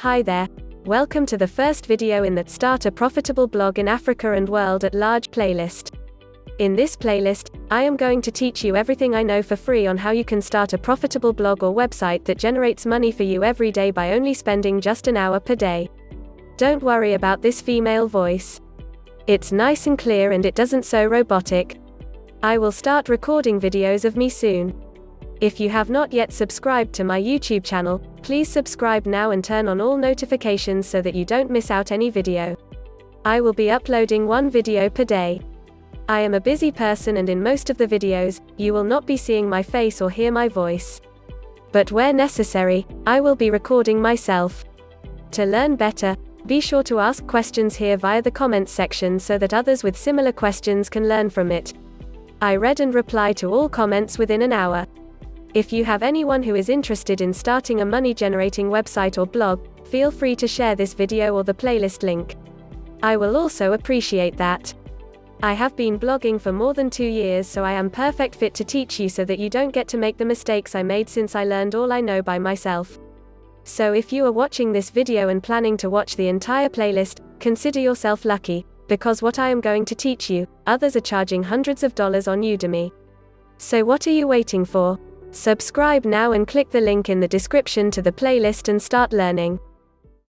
Hi there. Welcome to the first video in that Start a Profitable Blog in Africa and World at Large playlist. In this playlist, I am going to teach you everything I know for free on how you can start a profitable blog or website that generates money for you every day by only spending just an hour per day. Don't worry about this female voice. It's nice and clear and it doesn't so robotic. I will start recording videos of me soon. If you have not yet subscribed to my YouTube channel, please subscribe now and turn on all notifications so that you don't miss out any video. I will be uploading one video per day. I am a busy person and in most of the videos, you will not be seeing my face or hear my voice. But where necessary, I will be recording myself. To learn better, be sure to ask questions here via the comments section so that others with similar questions can learn from it. I read and reply to all comments within an hour. If you have anyone who is interested in starting a money-generating website or blog, feel free to share this video or the playlist link. I will also appreciate that. I have been blogging for more than 2 years, so I am perfect fit to teach you so that you don't get to make the mistakes I made since I learned all I know by myself. So if you are watching this video and planning to watch the entire playlist, consider yourself lucky, because what I am going to teach you, others are charging hundreds of dollars on Udemy. So what are you waiting for? Subscribe now and click the link in the description to the playlist and start learning.